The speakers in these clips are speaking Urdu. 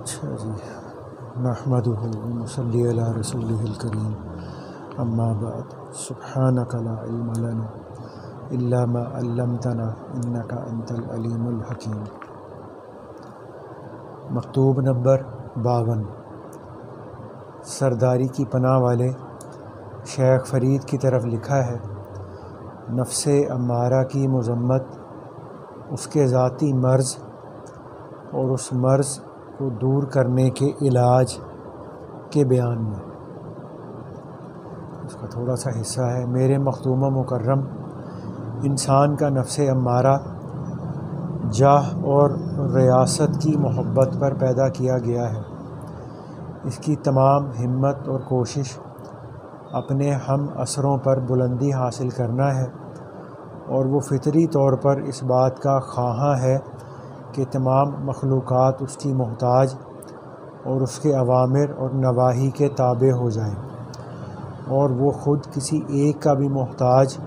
اچھا جی، نحمدہ ونصلی علی رسولہ الکریم، اما بعد، سبحانک لا علم لنا الا ما علمتنا انک انت العلیم الحکیم۔ مکتوب نمبر 52۔ سرداری کی پناہ والے شیخ فرید کی طرف لکھا ہے، نفس امارہ کی مذمت اس کے ذاتی مرض اور اس مرض کو دور کرنے کے علاج کے بیان میں۔ اس کا تھوڑا سا حصہ ہے۔ میرے مختومہ مکرم، انسان کا نفس امارہ جاہ اور ریاست کی محبت پر پیدا کیا گیا ہے۔ اس کی تمام ہمت اور کوشش اپنے ہم اثروں پر بلندی حاصل کرنا ہے، اور وہ فطری طور پر اس بات کا خواہاں ہے کہ تمام مخلوقات اس کی محتاج اور اس کے اوامر اور نواہی کے تابع ہو جائیں، اور وہ خود کسی ایک کا بھی محتاج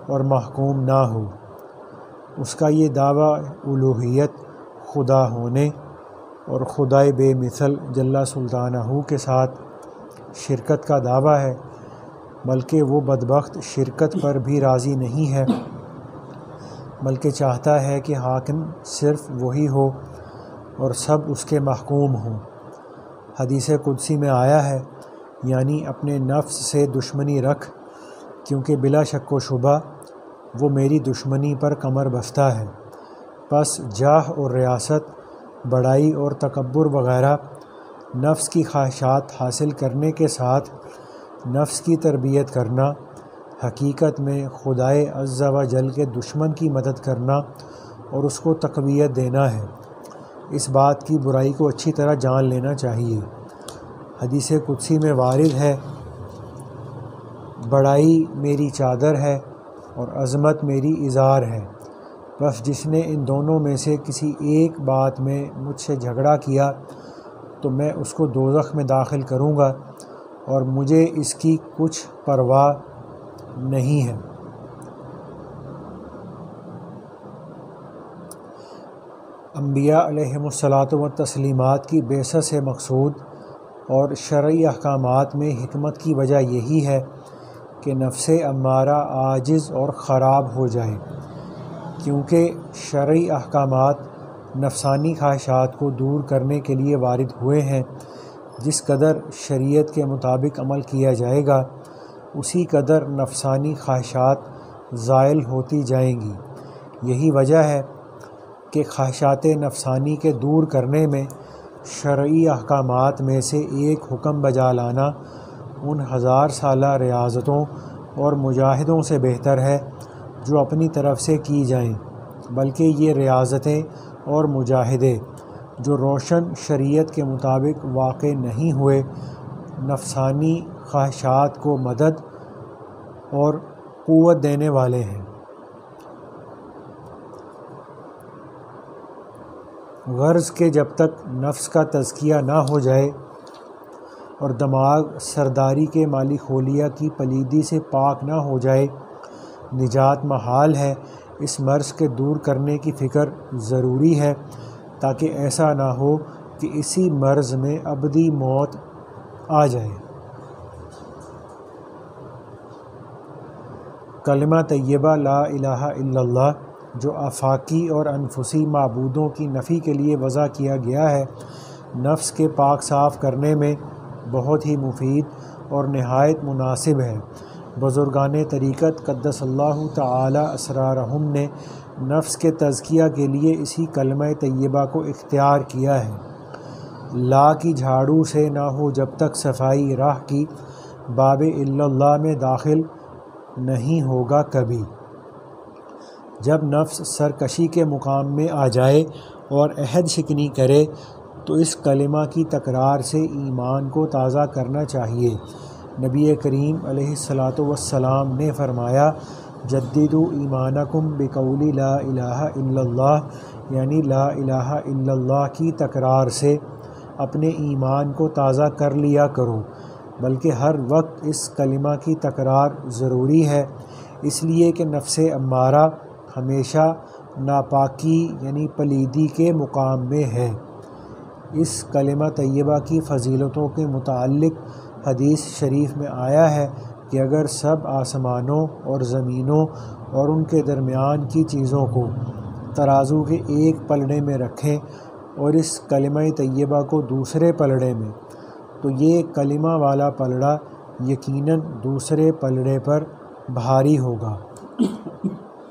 اور محکوم نہ ہو۔ اس کا یہ دعویٰ الوہیت، خدا ہونے اور خدائے بے مثل جل سلطانہ کے ساتھ شرکت کا دعویٰ ہے، بلکہ وہ بدبخت شرکت پر بھی راضی نہیں ہے، بلکہ چاہتا ہے کہ حاکم صرف وہی ہو اور سب اس کے محکوم ہوں۔ حدیث قدسی میں آیا ہے، یعنی اپنے نفس سے دشمنی رکھ، کیونکہ بلا شک و شبہ وہ میری دشمنی پر کمر بستہ ہے۔ پس جاہ اور ریاست، بڑائی اور تکبر وغیرہ نفس کی خواہشات حاصل کرنے کے ساتھ نفس کی تربیت کرنا، حقیقت میں خدائے عز و جل کے دشمن کی مدد کرنا اور اس کو تقویت دینا ہے۔ اس بات کی برائی کو اچھی طرح جان لینا چاہیے۔ حدیث قدسی میں وارد ہے، بڑائی میری چادر ہے اور عظمت میری ازار ہے، بس جس نے ان دونوں میں سے کسی ایک بات میں مجھ سے جھگڑا کیا تو میں اس کو دوزخ میں داخل کروں گا، اور مجھے اس کی کچھ پرواہ نہیں ہے۔ انبیاء علیہم الصلاۃ والتسلیمات کی بعثت سے مقصود اور شرعی احکامات میں حکمت کی وجہ یہی ہے کہ نفس امارہ عاجز اور خراب ہو جائے، کیونکہ شرعی احکامات نفسانی خواہشات کو دور کرنے کے لیے وارد ہوئے ہیں۔ جس قدر شریعت کے مطابق عمل کیا جائے گا، اسی قدر نفسانی خواہشات زائل ہوتی جائیں گی۔ یہی وجہ ہے کہ خواہشات نفسانی کے دور کرنے میں شرعی احکامات میں سے ایک حکم بجا لانا ان 1000 سالہ ریاضتوں اور مجاہدوں سے بہتر ہے جو اپنی طرف سے کی جائیں، بلکہ یہ ریاضتیں اور مجاہدے جو روشن شریعت کے مطابق واقع نہیں ہوئے، نفسانی خواہشات کو مدد اور قوت دینے والے ہیں۔ غرض کہ جب تک نفس کا تزکیہ نہ ہو جائے اور دماغ سرداری کے مالی خولیہ کی پلیدی سے پاک نہ ہو جائے، نجات محال ہے۔ اس مرض کے دور کرنے کی فکر ضروری ہے، تاکہ ایسا نہ ہو کہ اسی مرض میں ابدی موت آ جائے۔ کلمہ طیبہ لا الہ الا اللہ، جو آفاقی اور انفسی معبودوں کی نفی کے لیے وضع کیا گیا ہے، نفس کے پاک صاف کرنے میں بہت ہی مفید اور نہایت مناسب ہے۔ بزرگان طریقت قدس اللہ تعالی اسرارہم نے نفس کے تزکیہ کے لیے اسی کلمہ طیبہ کو اختیار کیا ہے۔ لا کی جھاڑو سے نہ ہو جب تک صفائی راہ کی، باب الا اللہ میں داخل نہیں ہوگا کبھی۔ جب نفس سرکشی کے مقام میں آ جائے اور عہد شکنی کرے تو اس کلمہ کی تکرار سے ایمان کو تازہ کرنا چاہیے۔ نبی کریم علیہ الصلاۃ والسلام نے فرمایا، جددوا ایمانکم بقول لا الہ الا اللہ، یعنی لا الہ الا اللہ کی تکرار سے اپنے ایمان کو تازہ کر لیا کرو، بلکہ ہر وقت اس کلمہ کی تکرار ضروری ہے، اس لیے کہ نفس امارہ ہمیشہ ناپاکی یعنی پلیدی کے مقام میں ہے۔ اس کلمہ طیبہ کی فضیلتوں کے متعلق حدیث شریف میں آیا ہے کہ اگر سب آسمانوں اور زمینوں اور ان کے درمیان کی چیزوں کو ترازو کے ایک پلڑے میں رکھیں اور اس کلمہ طیبہ کو دوسرے پلڑے میں، تو یہ کلمہ والا پلڑا یقیناً دوسرے پلڑے پر بھاری ہوگا۔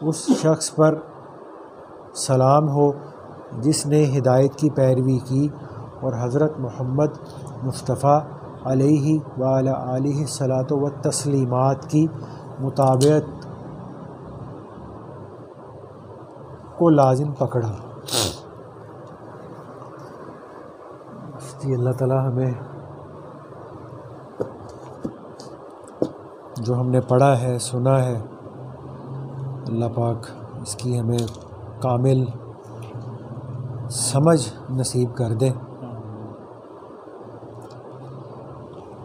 اس شخص پر سلام ہو جس نے ہدایت کی پیروی کی اور حضرت محمد مصطفیٰ علیہ وعلی آلہ الصلاۃ والتسلیمات کی مطابقت کو لازم پکڑا۔ اللہ تعالیٰ ہمیں جو ہم نے پڑھا ہے سنا ہے، اللہ پاک اس کی ہمیں کامل سمجھ نصیب کر دے۔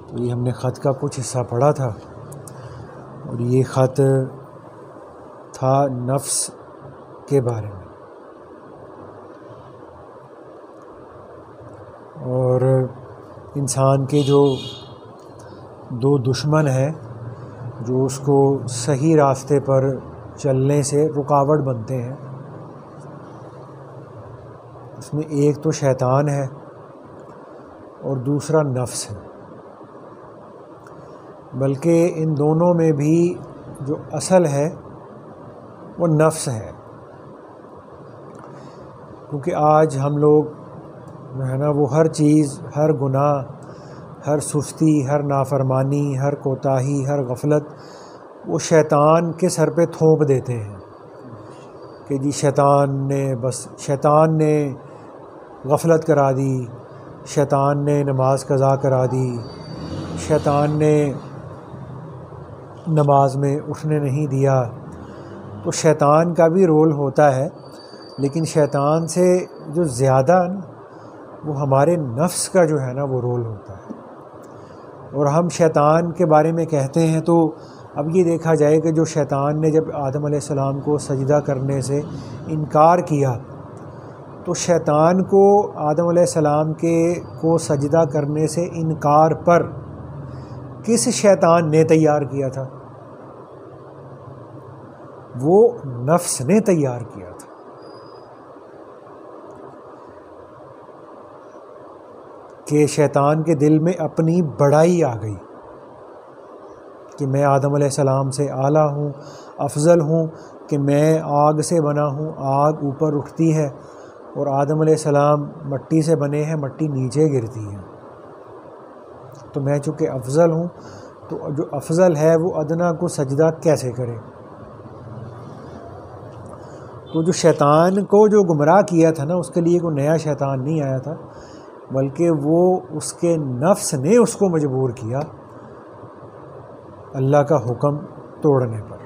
تو یہ ہم نے خط کا کچھ حصہ پڑھا تھا، اور یہ خط تھا نفس کے بارے میں، اور انسان کے جو دو دشمن ہیں جو اس کو صحیح راستے پر چلنے سے رکاوٹ بنتے ہیں، اس میں ایک تو شیطان ہے اور دوسرا نفس ہے۔ بلکہ ان دونوں میں بھی جو اصل ہے وہ نفس ہے، کیونکہ آج ہم لوگ جو ہے نا وہ ہر چیز، ہر گناہ، ہر سستی، ہر نافرمانی، ہر کوتاہی، ہر غفلت وہ شیطان کے سر پہ تھوپ دیتے ہیں کہ جی شیطان نے غفلت کرا دی، شیطان نے نماز قضا کرا دی، شیطان نے نماز میں اٹھنے نہیں دیا۔ تو شیطان کا بھی رول ہوتا ہے، لیکن شیطان سے جو زیادہ وہ ہمارے نفس کا جو ہے نا وہ رول ہوتا ہے۔ اور ہم شیطان کے بارے میں کہتے ہیں تو اب یہ دیکھا جائے کہ جو شیطان نے جب آدم علیہ السلام کو سجدہ کرنے سے انکار کیا، تو شیطان کو آدم علیہ السلام کو سجدہ کرنے سے انکار پر کس شیطان نے تیار کیا تھا؟ وہ نفس نے تیار کیا تھا۔ کہ شیطان کے دل میں اپنی بڑائی آ گئی کہ میں آدم علیہ السلام سے اعلیٰ ہوں، افضل ہوں، کہ میں آگ سے بنا ہوں، آگ اوپر اٹھتی ہے اور آدم علیہ السلام مٹی سے بنے ہیں، مٹی نیچے گرتی ہے، تو میں چونکہ افضل ہوں تو جو افضل ہے وہ ادنا کو سجدہ کیسے کرے؟ تو جو شیطان کو جو گمراہ کیا تھا نا، اس کے لیے کوئی نیا شیطان نہیں آیا تھا، بلکہ وہ اس کے نفس نے اس کو مجبور کیا اللہ کا حکم توڑنے پر۔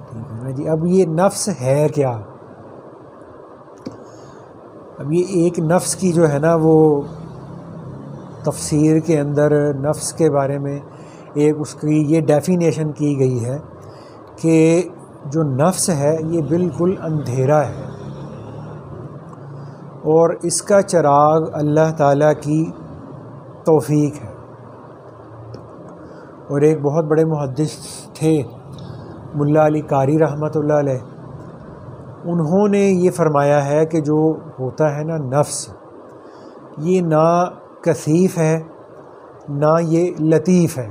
ٹھیک ہے نا جی۔ اب یہ نفس ہے کیا؟ اب یہ ایک نفس کی جو ہے نا وہ تفسیر کے اندر نفس کے بارے میں ایک اس کی یہ ڈیفینیشن کی گئی ہے کہ جو نفس ہے یہ بالکل اندھیرا ہے، اور اس کا چراغ اللہ تعالیٰ کی توفیق ہے۔ اور ایک بہت بڑے محدث تھے ملا علی قاری رحمۃ اللہ علیہ، انہوں نے یہ فرمایا ہے کہ جو ہوتا ہے نا نفس، یہ نہ کثیف ہے نہ یہ لطیف ہے۔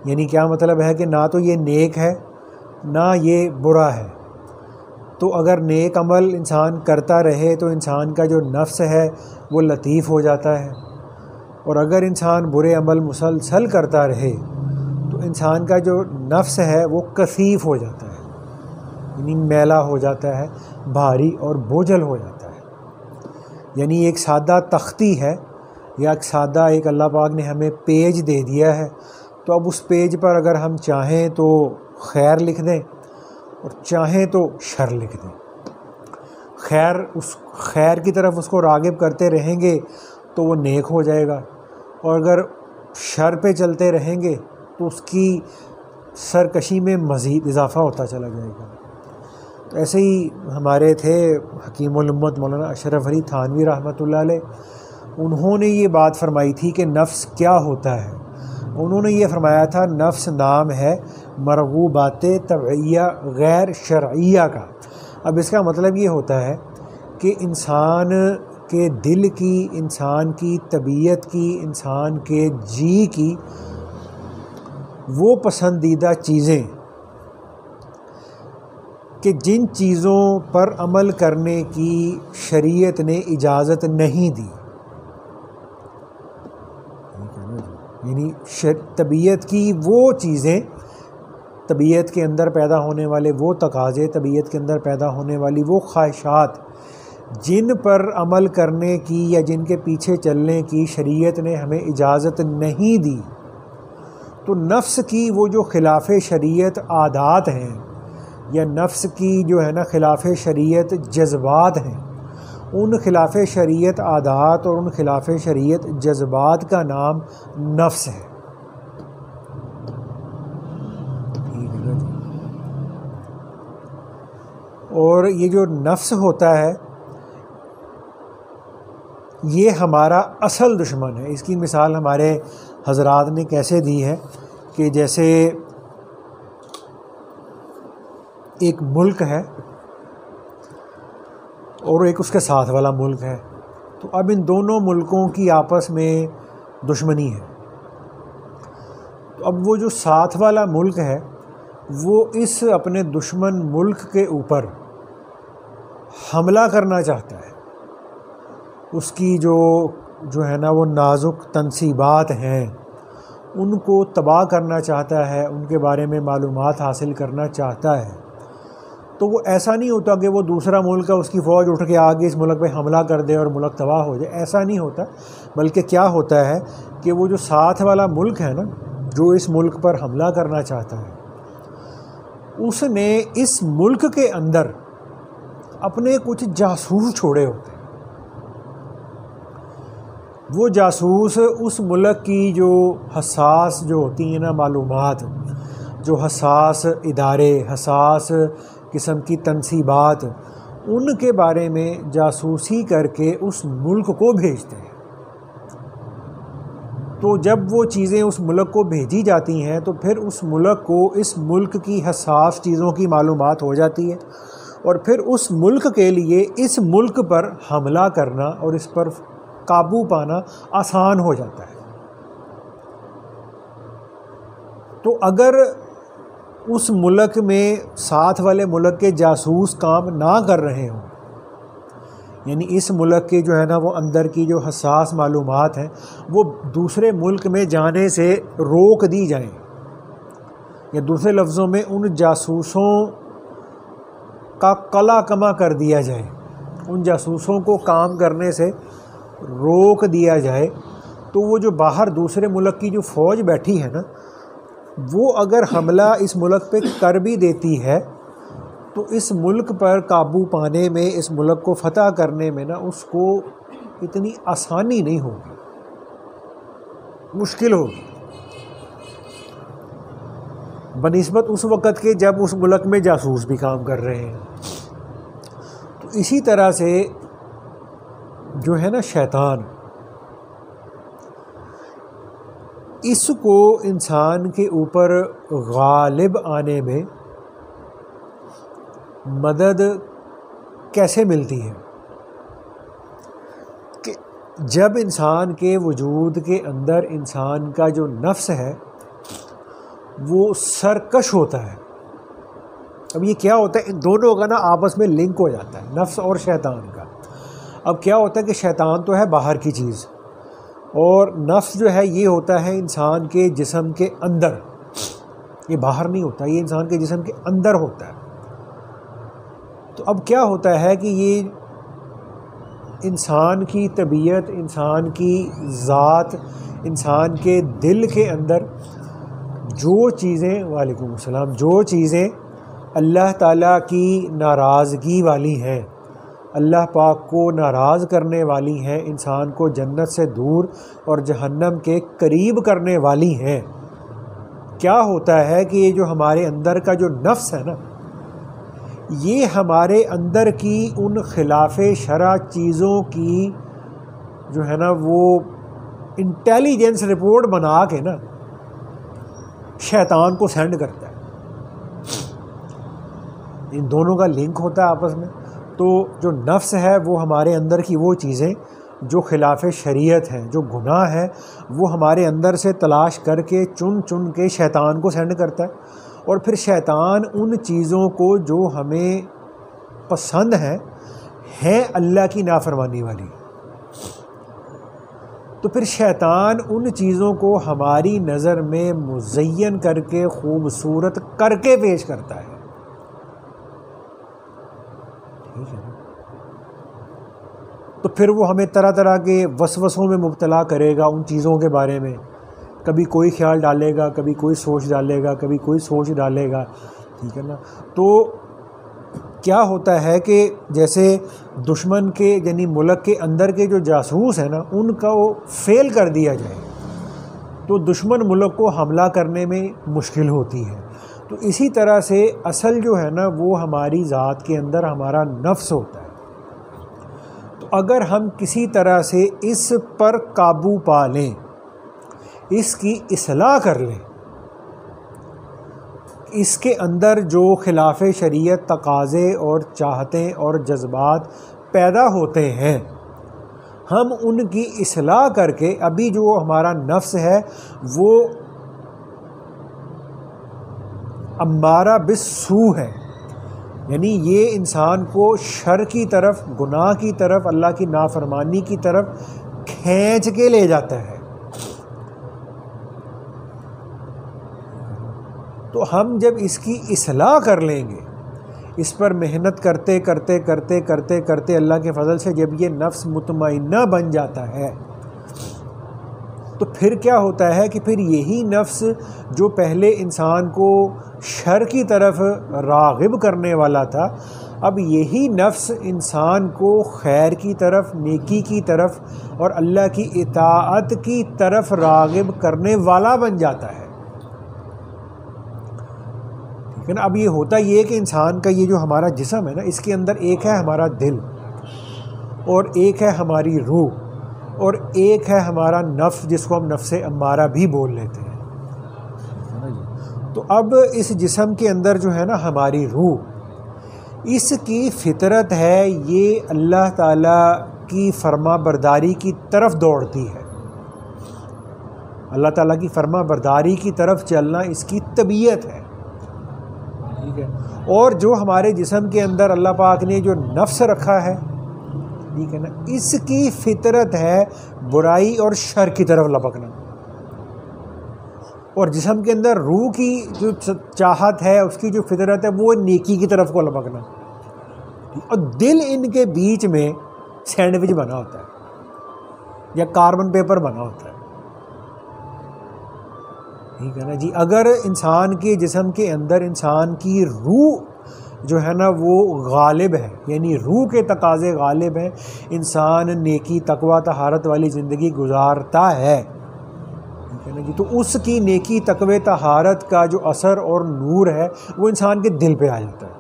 یعنی کیا مطلب ہے کہ نہ تو یہ نیک ہے نہ یہ برا ہے۔ تو اگر نیک عمل انسان کرتا رہے تو انسان کا جو نفس ہے وہ لطیف ہو جاتا ہے، اور اگر انسان برے عمل مسلسل کرتا رہے تو انسان کا جو نفس ہے وہ کثیف ہو جاتا ہے، یعنی میلا ہو جاتا ہے، بھاری اور بوجھل ہو جاتا ہے۔ یعنی ایک سادہ تختی ہے یا ایک سادہ اللہ پاک نے ہمیں پیج دے دیا ہے، تو اب اس پیج پر اگر ہم چاہیں تو خیر لکھ دیں اور چاہیں تو شر لکھ دیں۔ خیر کی طرف اس کو راغب کرتے رہیں گے تو وہ نیک ہو جائے گا، اور اگر شر پہ چلتے رہیں گے تو اس کی سرکشی میں مزید اضافہ ہوتا چلا جائے گا۔ تو ایسے ہی ہمارے تھے حکیم الامت مولانا اشرف علی تھانوی رحمۃ اللہ علیہ، انہوں نے یہ بات فرمائی تھی کہ نفس کیا ہوتا ہے. انہوں نے یہ فرمایا تھا نفس نام ہے مرغوبات طبعیہ غیر شرعیہ کا. اب اس کا مطلب یہ ہوتا ہے کہ انسان کے دل کی، انسان کی طبیعت کی، انسان کے جی کی وہ پسندیدہ چیزیں کہ جن چیزوں پر عمل کرنے کی شریعت نے اجازت نہیں دی، یعنی طبیعت کی وہ چیزیں، طبیعت کے اندر پیدا ہونے والے وہ تقاضے، طبیعت کے اندر پیدا ہونے والی وہ خواہشات جن پر عمل کرنے کی یا جن کے پیچھے چلنے کی شریعت نے ہمیں اجازت نہیں دی. تو نفس کی وہ جو خلاف شریعت عادات ہیں یا نفس کی جو ہے نا خلاف شریعت جذبات ہیں، ان خلاف شریعت عادات اور ان خلاف شریعت جذبات کا نام نفس ہے. اور یہ جو نفس ہوتا ہے یہ ہمارا اصل دشمن ہے. اس کی مثال ہمارے حضرات نے کیسے دی ہے کہ جیسے ایک ملک ہے اور ایک اس کے ساتھ والا ملک ہے، تو اب ان دونوں ملکوں کی آپس میں دشمنی ہے. تو اب وہ جو ساتھ والا ملک ہے وہ اس اپنے دشمن ملک کے اوپر حملہ کرنا چاہتا ہے. اس کی جو ہے نا وہ نازک تنصیبات ہیں ان کو تباہ کرنا چاہتا ہے، ان کے بارے میں معلومات حاصل کرنا چاہتا ہے. تو وہ ایسا نہیں ہوتا کہ وہ دوسرا ملک ہے، اس کی فوج اٹھ کے آگے اس ملک پہ حملہ کر دے اور ملک تباہ ہو جائے. ایسا نہیں ہوتا، بلکہ کیا ہوتا ہے کہ وہ جو ساتھ والا ملک ہے نا جو اس ملک پر حملہ کرنا چاہتا ہے، اس نے اس ملک کے اندر اپنے کچھ جاسوس چھوڑے ہوتے ہیں. وہ جاسوس اس ملک کی جو حساس جو ہوتی ہیں نا معلومات، جو حساس ادارے، حساس قسم کی تنصیبات، ان کے بارے میں جاسوسی کر کے اس ملک کو بھیجتے ہیں. تو جب وہ چیزیں اس ملک کو بھیجی جاتی ہیں تو پھر اس ملک کو اس ملک کی حساس چیزوں کی معلومات ہو جاتی ہے، اور پھر اس ملک کے لیے اس ملک پر حملہ کرنا اور اس پر قابو پانا آسان ہو جاتا ہے. تو اگر اس ملک میں ساتھ والے ملک کے جاسوس کام نہ کر رہے ہوں، یعنی اس ملک کے جو ہے نا وہ اندر کی جو حساس معلومات ہیں وہ دوسرے ملک میں جانے سے روک دی جائیں، یا دوسرے لفظوں میں ان جاسوسوں کا قلع کما کر دیا جائے، ان جاسوسوں کو کام کرنے سے روک دیا جائے، تو وہ جو باہر دوسرے ملک کی جو فوج بیٹھی ہے نا، وہ اگر حملہ اس ملک پہ کر بھی دیتی ہے تو اس ملک پر قابو پانے میں، اس ملک کو فتح کرنے میں نا اس کو اتنی آسانی نہیں ہوگی، مشکل ہوگی بنسبت اس وقت کے جب اس ملک میں جاسوس بھی کام کر رہے ہیں. تو اسی طرح سے جو ہے نا شیطان، اس کو انسان کے اوپر غالب آنے میں مدد کیسے ملتی ہے کہ جب انسان کے وجود کے اندر انسان کا جو نفس ہے وہ سرکش ہوتا ہے. اب یہ کیا ہوتا ہے، ان دونوں کا نا آپس میں لنک ہو جاتا ہے، نفس اور شیطان کا. اب کیا ہوتا ہے کہ شیطان تو ہے باہر کی چیز، اور نفس جو ہے یہ ہوتا ہے انسان کے جسم کے اندر، یہ باہر نہیں ہوتا، یہ انسان کے جسم کے اندر ہوتا ہے. تو اب کیا ہوتا ہے کہ یہ انسان کی طبیعت، انسان کی ذات، انسان کے دل کے اندر جو چیزیں، وعلیکم السلام، جو چیزیں اللہ تعالیٰ کی ناراضگی والی ہیں، اللہ پاک کو ناراض کرنے والی ہیں، انسان کو جنت سے دور اور جہنم کے قریب کرنے والی ہیں، کیا ہوتا ہے کہ یہ جو ہمارے اندر کا جو نفس ہے نا، یہ ہمارے اندر کی ان خلاف شرع چیزوں کی جو ہے نا وہ انٹیلیجنس رپورٹ بنا کے نا شیطان کو سینڈ کرتا ہے. ان دونوں کا لنک ہوتا ہے آپس میں. تو جو نفس ہے وہ ہمارے اندر کی وہ چیزیں جو خلاف شریعت ہیں، جو گناہ ہیں، وہ ہمارے اندر سے تلاش کر کے چن چن کے شیطان کو سینڈ کرتا ہے. اور پھر شیطان ان چیزوں کو جو ہمیں پسند ہیں اللہ کی نافرمانی والی، تو پھر شیطان ان چیزوں کو ہماری نظر میں مزین کر کے خوبصورت کر کے پیش کرتا ہے. تو پھر وہ ہمیں طرح طرح کے وسوسوں میں مبتلا کرے گا ان چیزوں کے بارے میں. کبھی کوئی خیال ڈالے گا، کبھی کوئی سوچ ڈالے گا، کبھی کوئی سوچ ڈالے گا. ٹھیک ہے نا. تو کیا ہوتا ہے کہ جیسے دشمن کے یعنی ملک کے اندر کے جو جاسوس ہیں نا ان کا وہ فیل کر دیا جائے تو دشمن ملک کو حملہ کرنے میں مشکل ہوتی ہے. تو اسی طرح سے اصل جو ہے نا وہ ہماری ذات کے اندر ہمارا نفس ہوتا ہے. تو اگر ہم کسی طرح سے اس پر قابو پا لیں، اس کی اصلاح کر لیں، اس کے اندر جو خلاف شریعت تقاضے اور چاہتیں اور جذبات پیدا ہوتے ہیں، ہم ان کی اصلاح کر کے ابھی جو ہمارا نفس ہے وہ امارہ بالسوء ہے، یعنی یہ انسان کو شر کی طرف، گناہ کی طرف، اللہ کی نافرمانی کی طرف کھینچ کے لے جاتا ہے. تو ہم جب اس کی اصلاح کر لیں گے، اس پر محنت کرتے کرتے کرتے کرتے کرتے اللہ کے فضل سے جب یہ نفس مطمئنہ بن جاتا ہے تو پھر کیا ہوتا ہے کہ پھر یہی نفس جو پہلے انسان کو شر کی طرف راغب کرنے والا تھا، اب یہی نفس انسان کو خیر کی طرف، نیکی کی طرف اور اللہ کی اطاعت کی طرف راغب کرنے والا بن جاتا ہے. لیکن اب یہ ہوتا یہ کہ انسان کا یہ جو ہمارا جسم ہے نا، اس کے اندر ایک ہے ہمارا دل اور ایک ہے ہماری روح اور ایک ہے ہمارا نفس جس کو ہم نفس امارہ بھی بول لیتے ہیں. تو اب اس جسم کے اندر جو ہے نا ہماری روح، اس کی فطرت ہے یہ اللہ تعالیٰ کی فرما برداری کی طرف دوڑتی ہے. اللہ تعالیٰ کی فرما برداری کی طرف چلنا اس کی طبیعت ہے. ٹھیک ہے. اور جو ہمارے جسم کے اندر اللہ پاک نے جو نفس رکھا ہے، ٹھیک ہے نا، اس کی فطرت ہے برائی اور شر کی طرف لپکنا. اور جسم کے اندر روح کی جو چاہت ہے، اس کی جو فطرت ہے وہ نیکی کی طرف کو لپکنا. اور دل ان کے بیچ میں سینڈوچ بنا ہوتا ہے یا کاربن پیپر بنا ہوتا ہے. ٹھیک ہے نا جی. اگر انسان کے جسم کے اندر انسان کی روح جو ہے نا وہ غالب ہے، یعنی روح کے تقاضے غالب ہیں، انسان نیکی، تقوی، طہارت والی زندگی گزارتا ہے، ٹھیک ہے نا جی، تو اس کی نیکی، تقوی، طہارت کا جو اثر اور نور ہے وہ انسان کے دل پہ آ جاتا ہے.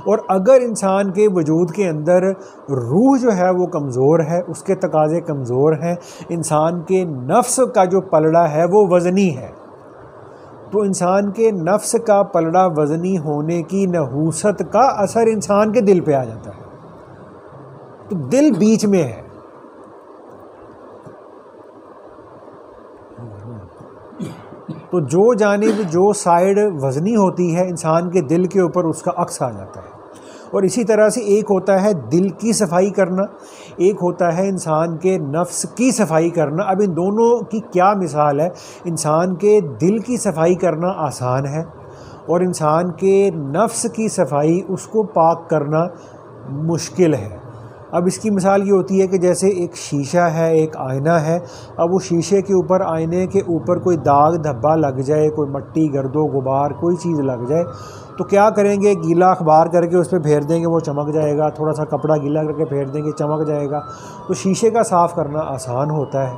اور اگر انسان کے وجود کے اندر روح جو ہے وہ کمزور ہے، اس کے تقاضے کمزور ہیں، انسان کے نفس کا جو پلڑا ہے وہ وزنی ہے، تو انسان کے نفس کا پلڑا وزنی ہونے کی نحوست کا اثر انسان کے دل پہ آ جاتا ہے. تو دل بیچ میں ہے. تو جو جانب، جو سائیڈ وزنی ہوتی ہے انسان کے دل کے اوپر اس کا عکس آ جاتا ہے. اور اسی طرح سے ایک ہوتا ہے دل کی صفائی کرنا، ایک ہوتا ہے انسان کے نفس کی صفائی کرنا. اب ان دونوں کی کیا مثال ہے؟ انسان کے دل کی صفائی کرنا آسان ہے اور انسان کے نفس کی صفائی، اس کو پاک کرنا مشکل ہے. اب اس کی مثال یہ ہوتی ہے کہ جیسے ایک شیشہ ہے، ایک آئینہ ہے. اب وہ شیشے کے اوپر، آئینے کے اوپر کوئی داغ دھبا لگ جائے، کوئی مٹی، گرد و غبار، کوئی چیز لگ جائے تو کیا کریں گے؟ گیلا اخبار کر کے اس پہ پھیر دیں گے، وہ چمک جائے گا. تھوڑا سا کپڑا گیلا کر کے پھیر دیں گے، چمک جائے گا. تو شیشے کا صاف کرنا آسان ہوتا ہے.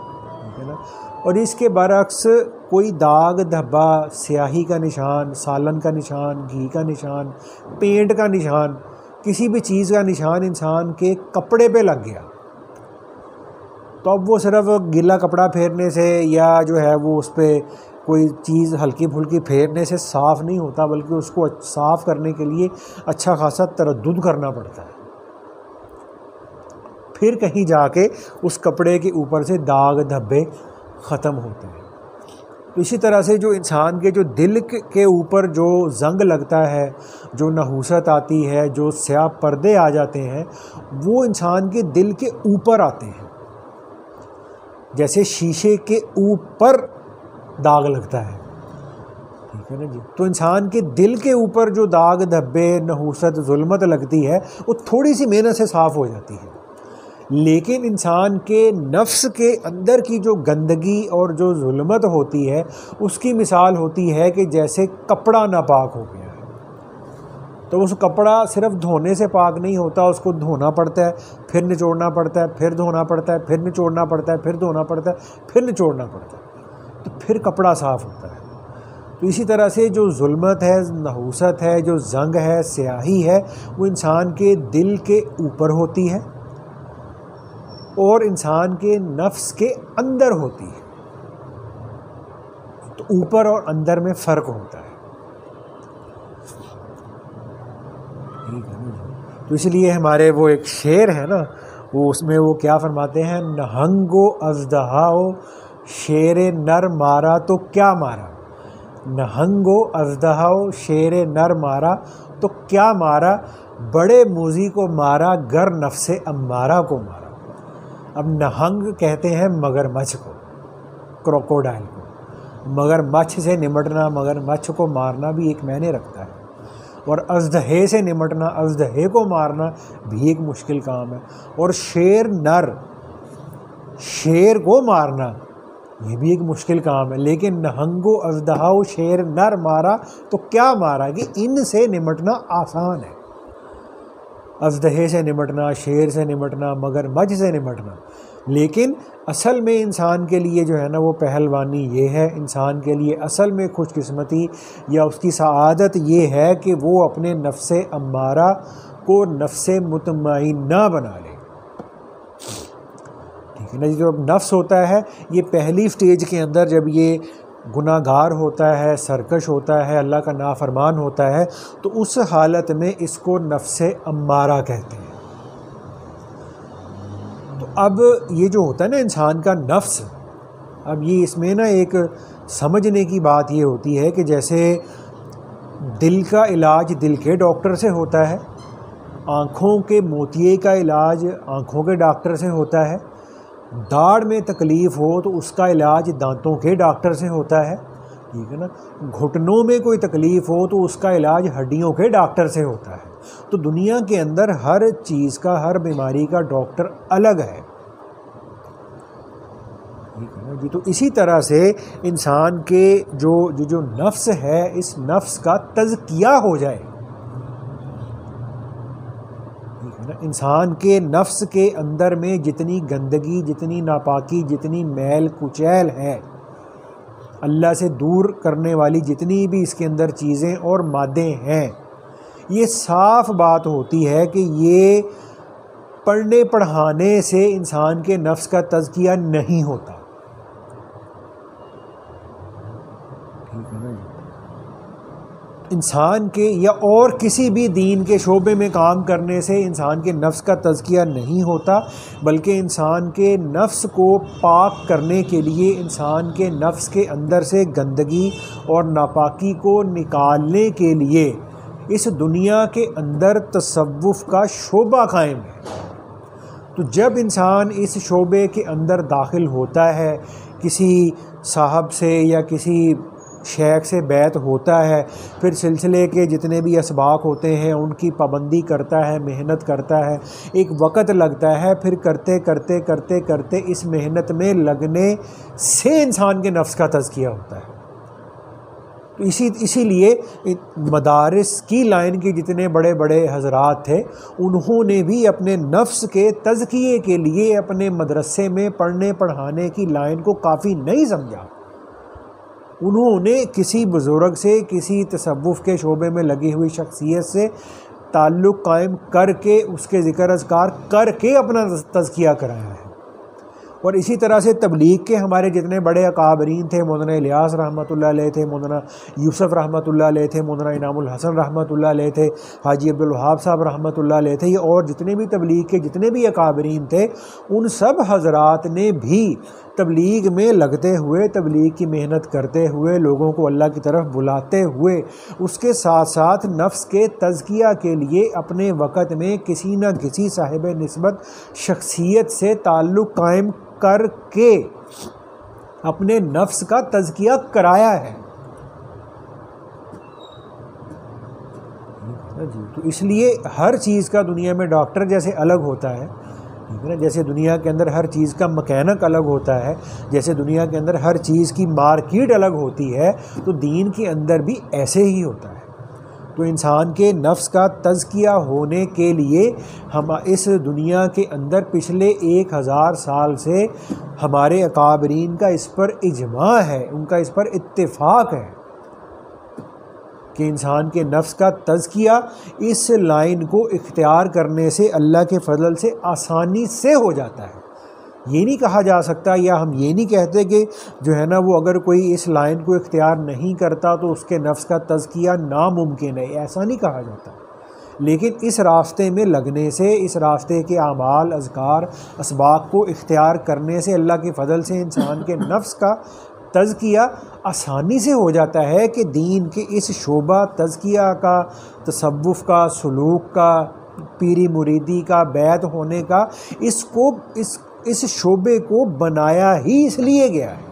ہے نا. اور اس کے برعکس کوئی داغ دھبا، سیاہی کا نشان، سالن کا نشان، گھی کا نشان، پینٹ کا نشان، کسی بھی چیز کا نشان انسان کے کپڑے پہ لگ گیا تو اب وہ صرف گیلا کپڑا پھیرنے سے یا جو ہے وہ اس پہ کوئی چیز ہلکی پھلکی پھیرنے سے صاف نہیں ہوتا، بلکہ اس کو صاف کرنے کے لیے اچھا خاصا تردد کرنا پڑتا ہے. پھر کہیں جا کے اس کپڑے کے اوپر سے داغ دھبے ختم ہوتے ہیں. تو اسی طرح سے جو انسان کے جو دل کے اوپر جو زنگ لگتا ہے، جو نحوست آتی ہے، جو سیاہ پردے آ جاتے ہیں، وہ انسان کے دل کے اوپر آتے ہیں. جیسے شیشے کے اوپر داغ لگتا ہے، ٹھیک ہے نا جی. تو انسان کے دل کے اوپر جو داغ دھبے، نحوست، ظلمت لگتی ہے وہ تھوڑی سی محنت سے صاف ہو جاتی ہے. لیکن انسان کے نفس کے اندر کی جو گندگی اور جو ظلمت ہوتی ہے اس کی مثال ہوتی ہے کہ جیسے کپڑا ناپاک ہو گیا ہے. تو اس کپڑا صرف دھونے سے پاک نہیں ہوتا، اس کو دھونا پڑتا ہے، پھر نچوڑنا پڑتا ہے، پھر دھونا پڑتا ہے، پھر نچوڑنا پڑتا ہے، پھر دھونا پڑتا ہے، پھر نچوڑنا پڑتا ہے، تو پھر کپڑا صاف ہوتا ہے. تو اسی طرح سے جو ظلمت ہے، نحوست ہے، جو زنگ ہے، سیاہی ہے، وہ انسان کے دل کے اوپر ہوتی ہے اور انسان کے نفس کے اندر ہوتی ہے. تو اوپر اور اندر میں فرق ہوتا ہے. تو اس لیے ہمارے وہ ایک شعر ہے نا، وہ اس میں وہ کیا فرماتے ہیں، نہنگ و اژدہا شیر نر مارا تو کیا مارا، نہنگ و اژدہا شیر نر مارا تو کیا مارا، بڑے موذی کو مارا گر نفس امارہ کو مارا. اب نہنگ کہتے ہیں مگر مچھ کو، کروکوڈائل کو. مگر مچھ سے نمٹنا، مگر مچھ کو مارنا بھی ایک معنی رکھتا ہے. اور اژدہے سے نمٹنا، اژدہے کو مارنا بھی ایک مشکل کام ہے. اور شیر نر، شیر کو مارنا یہ بھی ایک مشکل کام ہے. لیکن نہنگ و اژدہا شیر نر مارا تو کیا مارا، کہ ان سے نمٹنا آسان ہے. اژدہے سے نمٹنا، شیر سے نمٹنا، مگر مچھ سے نمٹنا. لیکن اصل میں انسان کے لیے جو ہے نا وہ پہلوانی یہ ہے، انسان کے لیے اصل میں خوش قسمتی یا اس کی سعادت یہ ہے کہ وہ اپنے نفس امارہ کو نفس مطمئنہ بنا لے. ٹھیک ہے نا. جو نفس ہوتا ہے یہ پہلی سٹیج کے اندر جب یہ گناہ گار ہوتا ہے، سرکش ہوتا ہے، اللہ کا نافرمان ہوتا ہے، تو اس حالت میں اس کو نفس امارہ کہتے ہیں. تو اب یہ جو ہوتا ہے نا انسان کا نفس، اب یہ اس میں نا ایک سمجھنے کی بات یہ ہوتی ہے کہ جیسے دل کا علاج دل کے ڈاکٹر سے ہوتا ہے، آنکھوں کے موتیے کا علاج آنکھوں کے ڈاکٹر سے ہوتا ہے، داڑھ میں تکلیف ہو تو اس کا علاج دانتوں کے ڈاکٹر سے ہوتا ہے. ٹھیک ہے نا. گھٹنوں میں کوئی تکلیف ہو تو اس کا علاج ہڈیوں کے ڈاکٹر سے ہوتا ہے. تو دنیا کے اندر ہر چیز کا، ہر بیماری کا ڈاکٹر الگ ہے. ٹھیک ہے نا جی. تو اسی طرح سے انسان کے جو نفس ہے، اس نفس کا تزکیہ ہو جائے. انسان کے نفس کے اندر میں جتنی گندگی، جتنی ناپاکی، جتنی میل کچیل ہے، اللہ سے دور کرنے والی جتنی بھی اس کے اندر چیزیں اور مادے ہیں، یہ صاف بات ہوتی ہے کہ یہ پڑھنے پڑھانے سے انسان کے نفس کا تزکیہ نہیں ہوتا. ٹھیک ہے نا جی. انسان کے یا اور کسی بھی دین کے شعبے میں کام کرنے سے انسان کے نفس کا تزکیہ نہیں ہوتا، بلکہ انسان کے نفس کو پاک کرنے کے لیے، انسان کے نفس کے اندر سے گندگی اور ناپاکی کو نکالنے کے لیے اس دنیا کے اندر تصوف کا شعبہ قائم ہے. تو جب انسان اس شعبے کے اندر داخل ہوتا ہے، کسی صاحب سے یا کسی شیخ سے بیعت ہوتا ہے، پھر سلسلے کے جتنے بھی اسباق ہوتے ہیں ان کی پابندی کرتا ہے، محنت کرتا ہے، ایک وقت لگتا ہے، پھر کرتے کرتے کرتے کرتے اس محنت میں لگنے سے انسان کے نفس کا تزکیہ ہوتا ہے. تو تو اسی لیے مدارس کی لائن کے جتنے بڑے بڑے حضرات تھے انہوں نے بھی اپنے نفس کے تزکیے کے لیے اپنے مدرسے میں پڑھنے پڑھانے کی لائن کو کافی نہیں سمجھا. انہوں نے کسی بزرگ سے، کسی تصوف کے شعبے میں لگی ہوئی شخصیت سے تعلق قائم کر کے اس کے ذکر اذکار کر کے اپنا تزکیہ کرایا ہے. اور اسی طرح سے تبلیغ کے ہمارے جتنے بڑے اکابرین تھے، مولانا الیاس رحمۃ اللہ علیہ تھے، مولانا یوسف رحمۃ اللہ علیہ تھے، مولانا انعام الحسن رحمۃ اللہ علیہ تھے، حاجی عبدالوہاب صاحب رحمۃ اللہ علیہ تھے، اور جتنے بھی تبلیغ کے جتنے بھی اکابرین تھے ان سب حضرات نے بھی تبلیغ میں لگتے ہوئے، تبلیغ کی محنت کرتے ہوئے، لوگوں کو اللہ کی طرف بلاتے ہوئے، اس کے ساتھ ساتھ نفس کے تزکیہ کے لیے اپنے وقت میں کسی نہ کسی صاحب نسبت شخصیت سے تعلق قائم کر کے اپنے نفس کا تزکیہ کرایا ہے. تو اس لیے ہر چیز کا دنیا میں ڈاکٹر جیسے الگ ہوتا ہے، جیسے دنیا کے اندر ہر چیز کا مکینک الگ ہوتا ہے، جیسے دنیا کے اندر ہر چیز کی مارکیٹ الگ ہوتی ہے، تو دین کے اندر بھی ایسے ہی ہوتا ہے. تو انسان کے نفس کا تزکیہ ہونے کے لیے ہم اس دنیا کے اندر پچھلے 1000 سال سے ہمارے اکابرین کا اس پر اجماع ہے، ان کا اس پر اتفاق ہے کہ انسان کے نفس کا تزکیہ اس لائن کو اختیار کرنے سے اللہ کے فضل سے آسانی سے ہو جاتا ہے. یہ نہیں کہا جا سکتا، یا ہم یہ نہیں کہتے کہ جو ہے نا وہ اگر کوئی اس لائن کو اختیار نہیں کرتا تو اس کے نفس کا تزکیہ ناممکن ہے، ایسا نہیں کہا جاتا. لیکن اس راستے میں لگنے سے، اس راستے کے اعمال، اذکار، اسباق کو اختیار کرنے سے اللہ کے فضل سے انسان کے نفس کا تزکیہ آسانی سے ہو جاتا ہے کہ دین کے اس شعبہ تزکیہ کا، تصوف کا، سلوک کا، پیری مریدی کا، بیعت ہونے کا، اس شعبے کو بنایا ہی اس لیے گیا ہے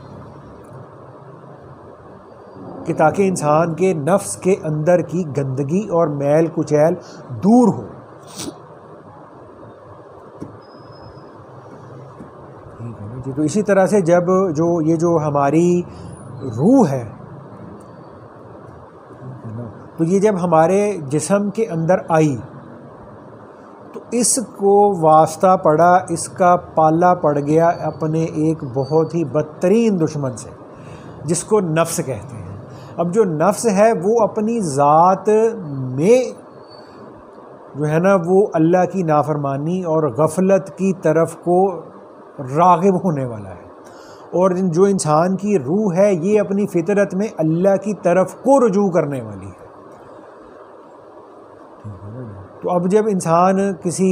کہ تاکہ انسان کے نفس کے اندر کی گندگی اور میل کچیل دور ہو. تو اسی طرح سے جب یہ جو ہماری روح ہے تو یہ جب ہمارے جسم کے اندر آئی تو اس کو واسطہ پڑا، اس کا پالا پڑ گیا اپنے ایک بہت ہی بدترین دشمن سے جس کو نفس کہتے ہیں. اب جو نفس ہے وہ اپنی ذات میں جو ہے نا وہ اللہ کی نافرمانی اور غفلت کی طرف کو راغب ہونے والا ہے، اور جو انسان کی روح ہے یہ اپنی فطرت میں اللہ کی طرف کو رجوع کرنے والی ہے. تو اب جب انسان کسی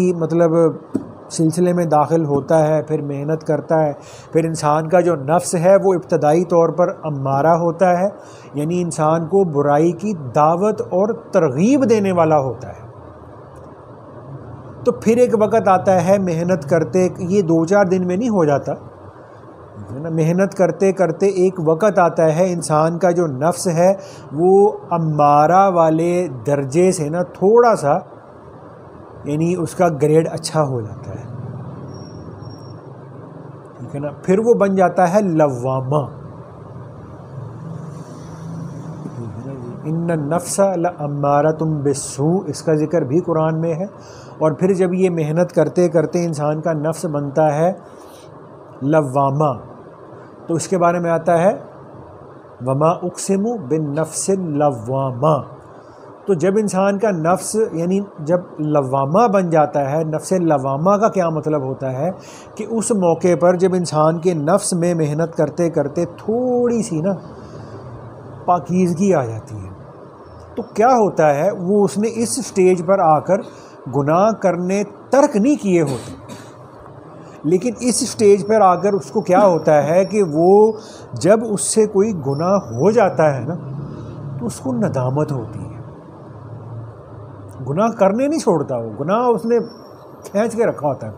سلسلے میں داخل ہوتا ہے، پھر محنت کرتا ہے، پھر انسان کا جو نفس ہے وہ ابتدائی طور پر امارہ ہوتا ہے، یعنی انسان کو برائی کی دعوت اور ترغیب دینے والا ہوتا ہے. تو پھر ایک وقت آتا ہے محنت کرتے، یہ 2-4 دن میں نہیں ہو جاتا، محنت کرتے کرتے ایک وقت آتا ہے انسان کا جو نفس ہے وہ امارہ والے درجے سے نا تھوڑا سا، یعنی اس کا گریڈ اچھا ہو جاتا ہے، ٹھیک ہے نا. پھر وہ بن جاتا ہے لوامہ. ان النفس لامارۃ بالسوء، اس کا ذکر بھی قرآن میں ہے. اور پھر جب یہ محنت کرتے کرتے انسان کا نفس بنتا ہے لوامہ، تو اس کے بارے میں آتا ہے وما اقسم بالنفس اللوامہ. تو جب انسان کا نفس یعنی جب لوامہ بن جاتا ہے، نفس لوامہ کا کیا مطلب ہوتا ہے کہ اس موقع پر جب انسان کے نفس میں محنت کرتے کرتے تھوڑی سی نا پاکیزگی آ جاتی ہے، تو کیا ہوتا ہے وہ اس نے اس سٹیج پر آ کر گناہ کرنے ترک نہیں کیے ہوتے، لیکن اس سٹیج پر آ کر اس کو کیا ہوتا ہے کہ وہ جب اس سے کوئی گناہ ہو جاتا ہے نا تو اس کو ندامت ہوتی ہے. گناہ کرنے نہیں چھوڑتا، وہ گناہ اس نے کھینچ کے رکھا ہوتا ہے،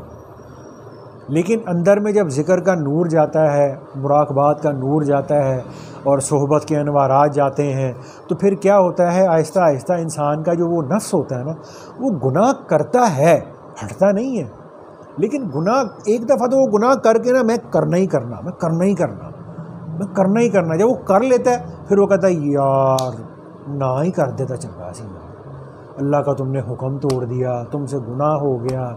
لیکن اندر میں جب ذکر کا نور جاتا ہے، مراقبات کا نور جاتا ہے اور صحبت کے انوارات جاتے ہیں، تو پھر کیا ہوتا ہے آہستہ آہستہ انسان کا جو وہ نفس ہوتا ہے نا وہ گناہ کرتا ہے، ہٹتا نہیں ہے، لیکن گناہ ایک دفعہ تو وہ گناہ کر کے نا میں کرنا ہی کرنا، میں کرنا ہی کرنا. جب وہ کر لیتا ہے پھر وہ کہتا ہے یار نہ ہی کر دیتا چنگا سی, اللہ کا تم نے حکم توڑ دیا, تم سے گناہ ہو گیا,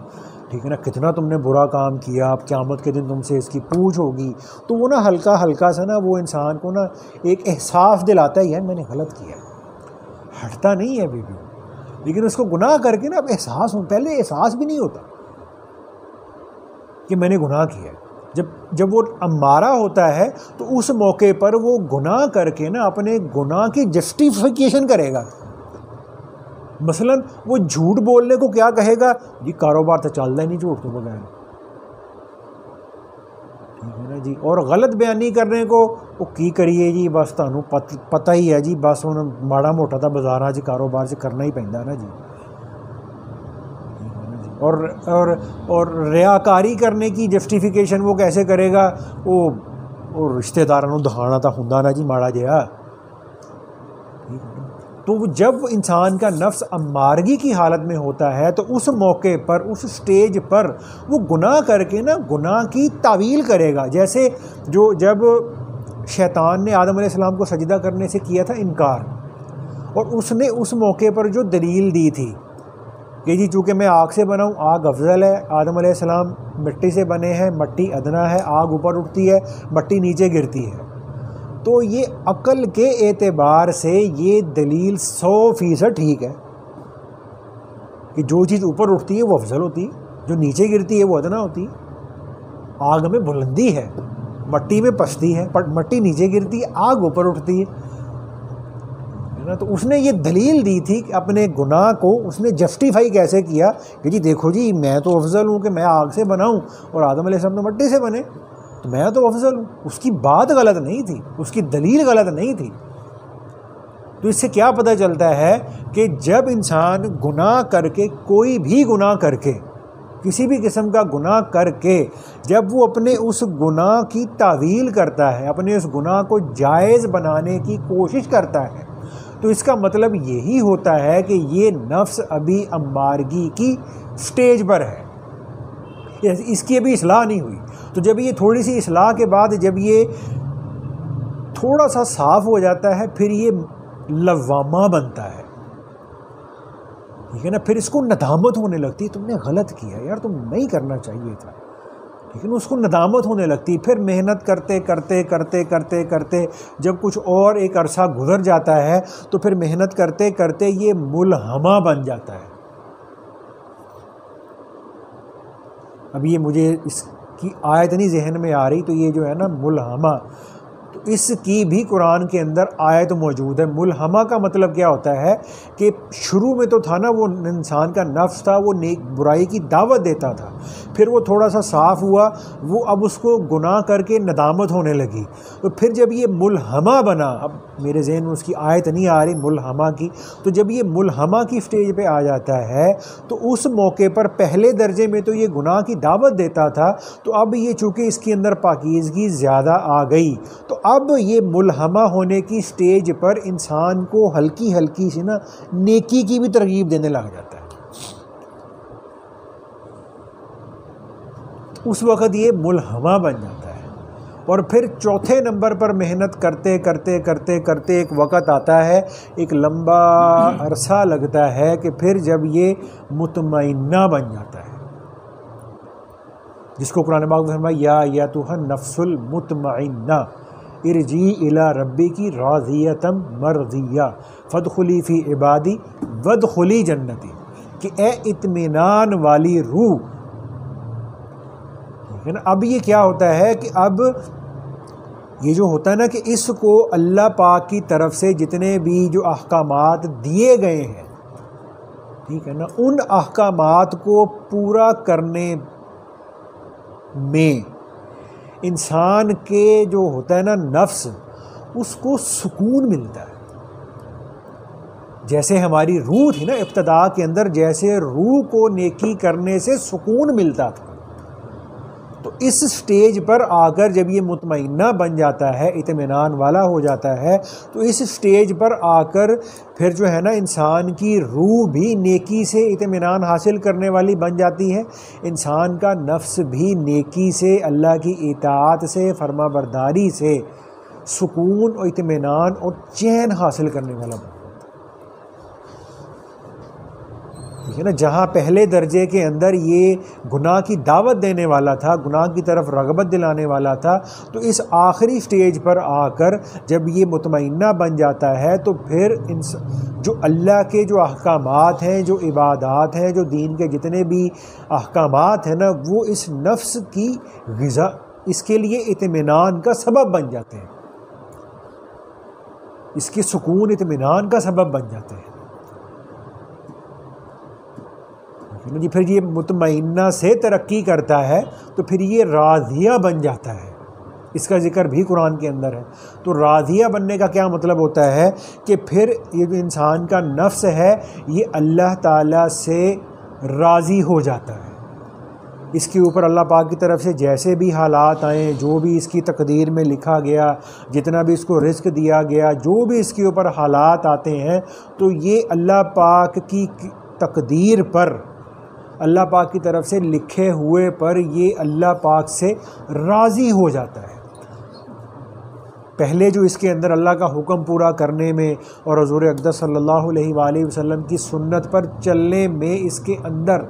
ٹھیک ہے نا, کتنا تم نے برا کام کیا, اب قیامت کے دن تم سے اس کی پوچھ ہوگی. تو وہ نا ہلکا ہلکا سا نا وہ انسان کو نا ایک احساس دلاتا ہے, یار میں نے غلط کیا. ہٹتا نہیں ہے ابھی بھی, لیکن اس کو گناہ کر کے نا اب احساس ہو, پہلے احساس بھی نہیں ہوتا کہ میں نے گناہ کیا. جب وہ امارہ ہوتا ہے تو اس موقع پر وہ گناہ کر کے نا اپنے گناہ کی جسٹیفیکیشن کرے گا. مثلا وہ جھوٹ بولنے کو کیا کہے گا, جی کاروبار تو چلتا ہی نہیں جھوٹ تو بغیر, ٹھیک ہے نا جی. اور غلط بیانی کرنے کو وہ کی کریے جی, بس تمہیں پتہ ہی ہے جی, بس ہوں ماڑا موٹا تا بازار چ کاروبار سے کرنا ہی پیندا نا جی. اور ریاکاری کرنے کی جسٹیفیکیشن وہ کیسے کرے گا, وہ رشتہ داروں دکھانا تو ہوندا نا جی ماڑا جہا. تو جب جب انسان کا نفس امارگی کی حالت میں ہوتا ہے تو اس موقع پر, اس سٹیج پر وہ گناہ کر کے نا گناہ کی تعویل کرے گا. جیسے جب شیطان نے آدم علیہ السلام کو سجدہ کرنے سے کیا تھا انکار, اور اس نے اس موقع پر جو دلیل دی تھی کہ جی چونکہ میں آگ سے بنا ہوں, آگ افضل ہے, آدم علیہ السلام مٹی سے بنے ہیں, مٹی ادنا ہے, آگ اوپر اٹھتی ہے, مٹی نیچے گرتی ہے. تو یہ عقل کے اعتبار سے یہ دلیل 100% ٹھیک ہے کہ جو چیز اوپر اٹھتی ہے وہ افضل ہوتی ہے, جو نیچے گرتی ہے وہ ادنا ہوتی ہے. آگ میں بلندی ہے, مٹی میں پستی ہے, مٹی نیچے گرتی ہے, آگ اوپر اٹھتی ہے. تو اس نے یہ دلیل دی تھی کہ اپنے گناہ کو اس نے جسٹیفائی کیسے کیا کہ جی دیکھو جی میں تو افضل ہوں کہ میں آگ سے بنا ہوں اور آدم علیہ السلام تو مٹی سے بنے, تو میں تو افضل ہوں. اس کی بات غلط نہیں تھی, اس کی دلیل غلط نہیں تھی. تو اس سے کیا پتہ چلتا ہے کہ جب انسان گناہ کر کے, کوئی بھی گناہ کر کے, کسی بھی قسم کا گناہ کر کے, جب وہ اپنے اس گناہ کی تعویل کرتا ہے, اپنے اس گناہ کو جائز بنانے کی کوشش کرتا ہے, تو اس کا مطلب یہی ہوتا ہے کہ یہ نفس ابھی امارگی کی سٹیج پر ہے, اس کی ابھی اصلاح نہیں ہوئی. تو جب یہ تھوڑی سی اصلاح کے بعد جب یہ تھوڑا سا صاف ہو جاتا ہے پھر یہ لوامہ بنتا ہے, ٹھیک ہے نا. پھر اس کو ندامت ہونے لگتی ہے, تم نے غلط کیا یار, تم نہیں کرنا چاہیے تھا, لیکن اس کو ندامت ہونے لگتی ہے. پھر محنت کرتے کرتے کرتے کرتے کرتے جب کچھ اور ایک عرصہ گزر جاتا ہے تو پھر محنت کرتے کرتے یہ ملہمہ بن جاتا ہے. اب یہ مجھے اس کی آیت نہیں ذہن میں آ رہی, تو یہ جو ہے نا ملہمہ, تو اس کی بھی قرآن کے اندر آیت موجود ہے. ملہمہ کا مطلب کیا ہوتا ہے کہ شروع میں تو تھا نا وہ انسان کا نفس تھا, وہ نیک برائی کی دعوت دیتا تھا, پھر وہ تھوڑا سا صاف ہوا, وہ اب اس کو گناہ کر کے ندامت ہونے لگی. تو پھر جب یہ ملہمہ بنا, اب میرے ذہن میں اس کی آیت نہیں آ رہی ملہمہ کی, تو جب یہ ملہمہ کی سٹیج پہ آ جاتا ہے تو اس موقع پر پہلے درجے میں تو یہ گناہ کی دعوت دیتا تھا, تو اب یہ چونکہ اس کے اندر پاکیزگی زیادہ آ گئی, تو اب یہ ملہمہ ہونے کی سٹیج پر انسان کو ہلکی ہلکی سی نا نیکی کی بھی ترغیب دینے لگ جاتا ہے. اس وقت یہ ملہمہ بن جاتا ہے. اور پھر چوتھے نمبر پر محنت کرتے کرتے کرتے کرتے ایک وقت آتا ہے, ایک لمبا عرصہ لگتا ہے کہ پھر جب یہ مطمئنہ بن جاتا ہے, جس کو قرآن پاک میں فرمایا یا ایتھا النفس المطمئنہ ارجعی الی ربک راضیۃ مرضیہ فادخلی فی عبادی وادخلی جنتی, کہ اے اطمینان والی روح. اب یہ کیا ہوتا ہے کہ اب یہ جو ہوتا ہے نا کہ اس کو اللہ پاک کی طرف سے جتنے بھی جو احکامات دیے گئے ہیں, ٹھیک ہے نا, ان احکامات کو پورا کرنے میں انسان کے جو ہوتا ہے نا نفس, اس کو سکون ملتا ہے. جیسے ہماری روح تھی نا ابتدا کے اندر, جیسے روح کو نیکی کرنے سے سکون ملتا تھا, تو اس سٹیج پر آ کر جب یہ مطمئنہ بن جاتا ہے, اطمینان والا ہو جاتا ہے, تو اس سٹیج پر آ کر پھر جو ہے نا انسان کی روح بھی نیکی سے اطمینان حاصل کرنے والی بن جاتی ہے, انسان کا نفس بھی نیکی سے, اللہ کی اطاعت سے, فرما برداری سے سکون اور اطمینان اور چین حاصل کرنے والا بن جاتا ہے. ٹھیک ہے نا. جہاں پہلے درجے کے اندر یہ گناہ کی دعوت دینے والا تھا، گناہ کی طرف رغبت دلانے والا تھا، تو اس آخری سٹیج پر آ کر جب یہ مطمئنہ بن جاتا ہے تو پھر جو اللہ کے جو احکامات ہیں، جو عبادات ہیں، جو دین کے جتنے بھی احکامات ہیں نا، وہ اس نفس کی غذا، اس کے لیے اطمینان کا سبب بن جاتے ہیں، اس کے سکون اطمینان کا سبب بن جاتے ہیں. جی پھر یہ مطمئنہ سے ترقی کرتا ہے تو پھر یہ راضیہ بن جاتا ہے. اس کا ذکر بھی قرآن کے اندر ہے. تو راضیہ بننے کا کیا مطلب ہوتا ہے کہ پھر یہ جو انسان کا نفس ہے یہ اللہ تعالیٰ سے راضی ہو جاتا ہے. اس کے اوپر اللہ پاک کی طرف سے جیسے بھی حالات آئیں، جو بھی اس کی تقدیر میں لکھا گیا، جتنا بھی اس کو رزق دیا گیا، جو بھی اس کے اوپر حالات آتے ہیں، تو یہ اللہ پاک کی تقدیر پر، اللہ پاک کی طرف سے لکھے ہوئے پر یہ اللہ پاک سے راضی ہو جاتا ہے. پہلے جو اس کے اندر اللہ کا حکم پورا کرنے میں اور حضور اقدس صلی اللہ علیہ وآلہ وسلم کی سنت پر چلنے میں اس کے اندر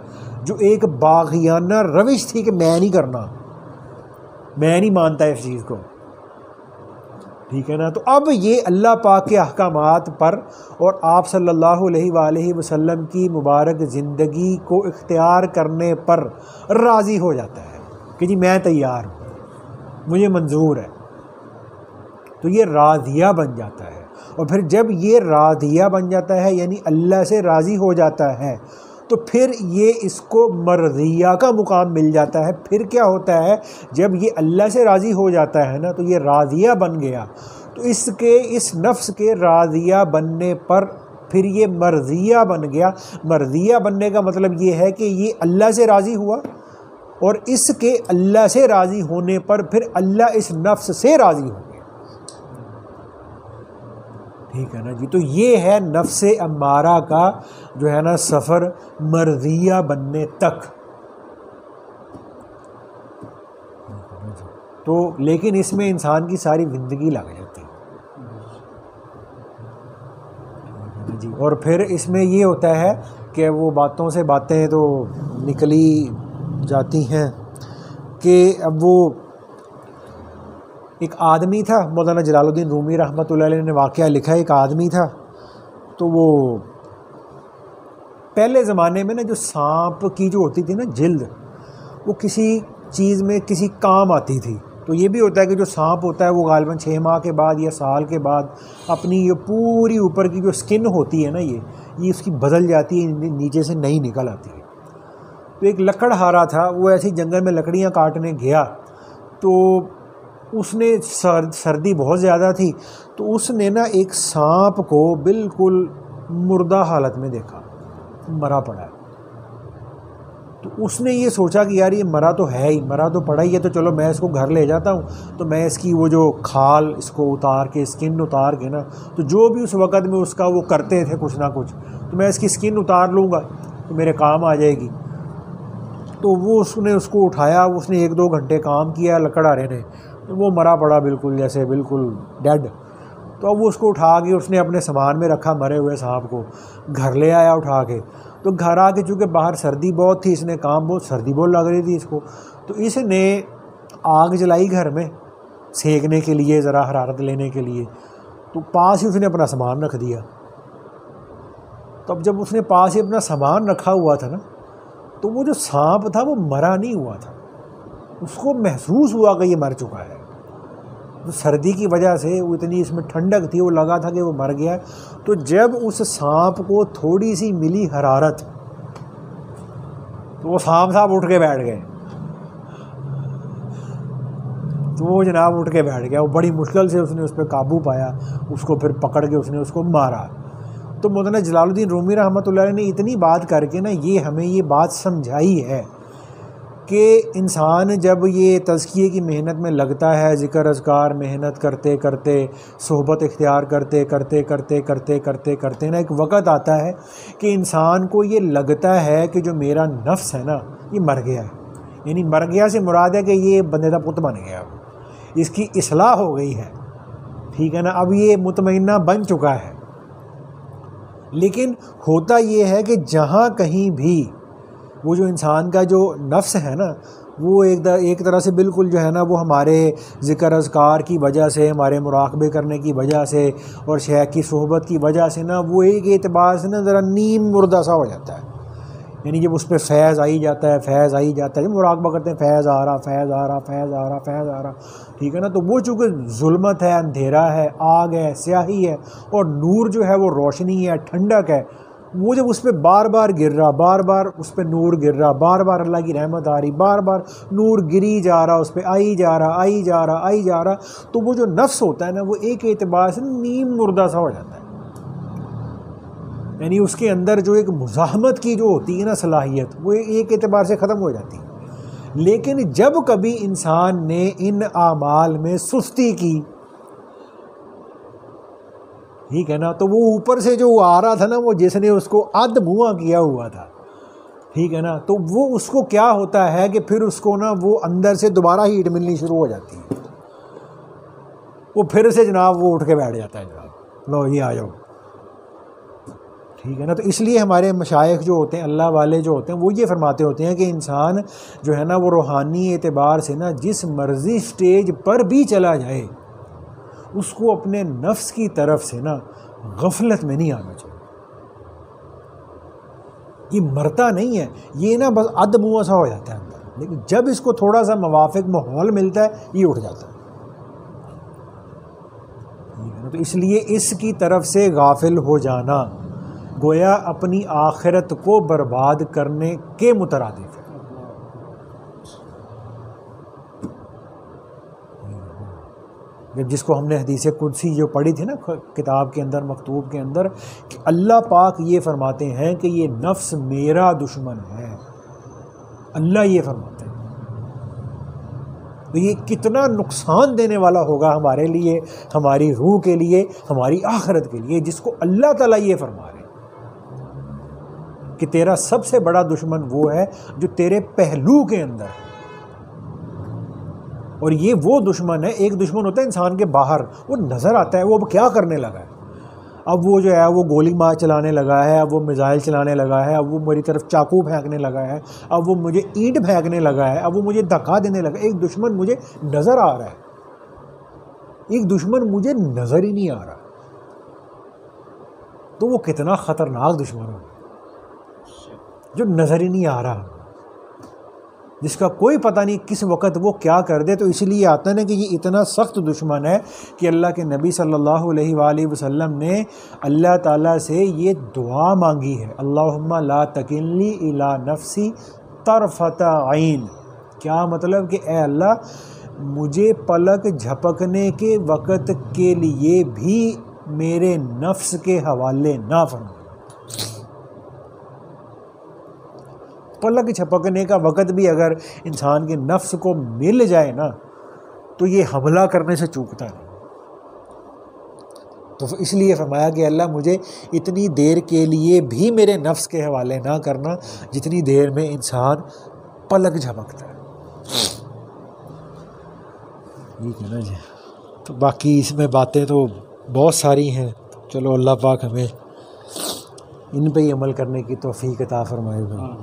جو ایک باغیانہ روش تھی کہ میں نہیں کرنا، میں نہیں مانتا اس چیز کو، ٹھیک ہے نا. تو اب یہ اللہ پاک کے احکامات پر اور آپ صلی اللہ علیہ وآلہ وسلم کی مبارک زندگی کو اختیار کرنے پر راضی ہو جاتا ہے کہ جی میں تیار ہوں، مجھے منظور ہے. تو یہ راضیہ بن جاتا ہے. اور پھر جب یہ راضیہ بن جاتا ہے یعنی اللہ سے راضی ہو جاتا ہے تو پھر یہ اس کو مرضیہ کا مقام مل جاتا ہے. پھر کیا ہوتا ہے جب یہ اللہ سے راضی ہو جاتا ہے نا تو یہ راضیہ بن گیا، تو اس نفس کے راضیہ بننے پر پھر یہ مرضیہ بن گیا. مرضیہ بننے کا مطلب یہ ہے کہ یہ اللہ سے راضی ہوا اور اس کے اللہ سے راضی ہونے پر پھر اللہ اس نفس سے راضی ہو گیا. ٹھیک ہے نا جی. تو یہ ہے نفس امارہ کا جو ہے نا سفر مرضیہ بننے تک. تو لیکن اس میں انسان کی ساری زندگی لگ جاتی ہے جی. اور پھر اس میں یہ ہوتا ہے کہ وہ باتوں سے باتیں تو نکلی جاتی ہیں کہ اب وہ ایک آدمی تھا، مولانا جلال الدین رومی رحمۃ اللہ علیہ نے واقعہ لکھا ہے. ایک آدمی تھا تو وہ پہلے زمانے میں نا جو سانپ کی جو ہوتی تھی نا جلد، وہ کسی چیز میں کسی کام آتی تھی. تو یہ بھی ہوتا ہے کہ جو سانپ ہوتا ہے وہ غالباً 6 ماہ کے بعد یا سال کے بعد اپنی یہ پوری اوپر کی جو سکن ہوتی ہے نا یہ اس کی بدل جاتی ہے، نیچے سے نہیں نکل آتی ہے. تو ایک لکڑہارا تھا، وہ ایسی جنگل میں لکڑیاں کاٹنے گیا تو اس نے سردی بہت زیادہ تھی تو اس نے نا ایک سانپ کو بالکل مردہ حالت میں دیکھا، مرا پڑا ہے. تو اس نے یہ سوچا کہ یار یہ مرا تو ہے ہی، مرا تو پڑا ہی ہے، تو چلو میں اس کو گھر لے جاتا ہوں، تو میں اس کی وہ جو کھال اس کو اتار کے اسکن اتار کے نا، تو جو بھی اس وقت میں اس کا وہ کرتے تھے کچھ نہ کچھ، تو میں اس کی اسکن اتار لوں گا تو میرے کام آ جائے گی. تو وہ اس نے اس کو اٹھایا، اس نے 1-2 گھنٹے کام کیا لکڑہارے نے، وہ مرا پڑا بالکل جیسے بالکل ڈیڈ. تو اب وہ اس کو اٹھا کے اس نے اپنے سامان میں رکھا، مرے ہوئے سانپ کو گھر لے آیا اٹھا کے. تو گھر آ کے چونکہ باہر سردی بہت تھی، اس نے کام بہت سردی بہت لگ رہی تھی اس کو، تو اس نے آگ جلائی گھر میں سینکنے کے لیے، ذرا حرارت لینے کے لیے. تو پاس ہی اس نے اپنا سامان رکھ دیا. تو اب جب اس نے پاس ہی اپنا سامان رکھا ہوا تھا نا، تو وہ جو سانپ تھا وہ مرا نہیں ہوا تھا، اس کو محسوس ہوا کہ یہ مر چکا ہے. تو سردی کی وجہ سے وہ اتنی اس میں ٹھنڈک تھی، وہ لگا تھا کہ وہ مر گیا. تو جب اس سانپ کو تھوڑی سی ملی حرارت تو وہ سانپ صاحب اٹھ کے بیٹھ گئے. تو وہ جناب اٹھ کے بیٹھ گیا. وہ بڑی مشکل سے اس نے اس پہ قابو پایا، اس کو پھر پکڑ کے اس نے اس کو مارا. تو مولانا جلال الدین رومی رحمۃ اللہ علیہ نے اتنی بات کر کے نا یہ ہمیں یہ بات سمجھائی ہے کہ انسان جب یہ تزکیے کی محنت میں لگتا ہے، ذکر اذکار محنت کرتے کرتے، صحبت اختیار کرتے کرتے کرتے کرتے کرتے کرتے نا، ایک وقت آتا ہے کہ انسان کو یہ لگتا ہے کہ جو میرا نفس ہے نا یہ مر گیا ہے. یعنی مر گیا سے مراد ہے کہ یہ بندے دا پت بن گیا، اس کی اصلاح ہو گئی ہے. ٹھیک ہے نا. اب یہ مطمئنہ بن چکا ہے. لیکن ہوتا یہ ہے کہ جہاں کہیں بھی وہ جو انسان کا جو نفس ہے نا وہ ایک طرح سے بالکل جو ہے نا وہ ہمارے ذکر اذکار کی وجہ سے، ہمارے مراقبے کرنے کی وجہ سے اور شیخ کی صحبت کی وجہ سے نا وہ ایک اعتبار سے نا ذرا نیم مردہ سا ہو جاتا ہے. یعنی جب اس پہ فیض آئی جاتا ہے، فیض آئی جاتا ہے، جب مراقبہ کرتے ہیں فیض آ رہا، فیض آ رہا، فیض آ رہا، فیض آ رہا، ٹھیک ہے نا. تو وہ چونکہ ظلمت ہے، اندھیرا ہے، آگ ہے، سیاہی ہے، اور نور جو ہے وہ روشنی ہے، ٹھنڈک ہے، وہ جب اس پہ بار بار گر رہا، بار بار اس پہ نور گر رہا، بار بار اللہ کی رحمت آ رہی، بار بار نور گری جا رہا، اس پہ آئی جا رہا، آئی جا رہا، آئی جا رہا، تو وہ جو نفس ہوتا ہے نا وہ ایک اعتبار سے نیم مردہ سا ہو جاتا ہے. یعنی اس کے اندر جو ایک مزاحمت کی جو ہوتی ہے نا صلاحیت وہ ایک اعتبار سے ختم ہو جاتی ہے. لیکن جب کبھی انسان نے ان اعمال میں سستی کی، ٹھیک ہے نا، تو وہ اوپر سے جو آ رہا تھا نا وہ جس نے اس کو اد منہ کیا ہوا تھا، ٹھیک ہے نا، تو وہ اس کو کیا ہوتا ہے کہ پھر اس کو نا وہ اندر سے دوبارہ ہیٹ ملنی شروع ہو جاتی ہے. وہ پھر سے جناب وہ اٹھ کے بیٹھ جاتا ہے، جناب لو یہ آ جاؤ، ٹھیک ہے نا. تو اس لیے ہمارے مشائخ جو ہوتے ہیں، اللہ والے جو ہوتے ہیں، وہ یہ فرماتے ہوتے ہیں کہ انسان جو ہے نا وہ روحانی اعتبار سے نا جس مرضی سٹیج پر بھی چلا جائے اس کو اپنے نفس کی طرف سے نا غفلت میں نہیں آنا چاہیے. یہ مرتا نہیں ہے، یہ نا بس اد منہ سا ہو جاتا ہے اندر، لیکن جب اس کو تھوڑا سا موافق ماحول ملتا ہے یہ اٹھ جاتا ہے. تو اس لیے اس کی طرف سے غافل ہو جانا گویا اپنی آخرت کو برباد کرنے کے مترادف ہے. جس کو ہم نے حدیث قدسی جو پڑھی تھی نا کتاب کے اندر، مکتوب کے اندر، کہ اللہ پاک یہ فرماتے ہیں کہ یہ نفس میرا دشمن ہے، اللہ یہ فرماتے ہیں. تو یہ کتنا نقصان دینے والا ہوگا ہمارے لیے، ہماری روح کے لیے، ہماری آخرت کے لیے، جس کو اللہ تعالیٰ یہ فرما رہے ہیں کہ تیرا سب سے بڑا دشمن وہ ہے جو تیرے پہلو کے اندر ہے. اور یہ وہ دشمن ہے، ایک دشمن ہوتا ہے انسان کے باہر، وہ نظر آتا ہے، وہ اب کیا کرنے لگا ہے، اب وہ جو ہے وہ گولی مار چلانے لگا ہے، اب وہ میزائل چلانے لگا ہے، اب وہ میری طرف چاقو پھینکنے لگا ہے، اب وہ مجھے اینٹ پھینکنے لگا ہے، اب وہ مجھے دھکا دینے لگا. ایک دشمن مجھے نظر آ رہا ہے، ایک دشمن مجھے نظر ہی نہیں آ رہا. تو وہ کتنا خطرناک دشمن ہو جو نظر ہی نہیں آ رہا، جس کا کوئی پتہ نہیں کس وقت وہ کیا کر دے. تو اس لیے آتا ہے نا کہ یہ اتنا سخت دشمن ہے کہ اللہ کے نبی صلی اللہ علیہ وآلہ وسلم نے اللہ تعالیٰ سے یہ دعا مانگی ہے، اللہم لا تکلنی الی نفسی طرفۃ عین. کیا مطلب کہ اے اللہ مجھے پلک جھپکنے کے وقت کے لیے بھی میرے نفس کے حوالے نہ فرما. پلک جھپکنے کا وقت بھی اگر انسان کے نفس کو مل جائے نا تو یہ حملہ کرنے سے چوکتا نہیں. تو اس لیے فرمایا کہ اللہ مجھے اتنی دیر کے لیے بھی میرے نفس کے حوالے نہ کرنا جتنی دیر میں انسان پلک جھپکتا ہے. ٹھیک ہے نا جی. تو باقی اس میں باتیں تو بہت ساری ہیں، چلو اللہ پاک ہمیں ان پہ ہی عمل کرنے کی توفیق عطا فرمائے گا.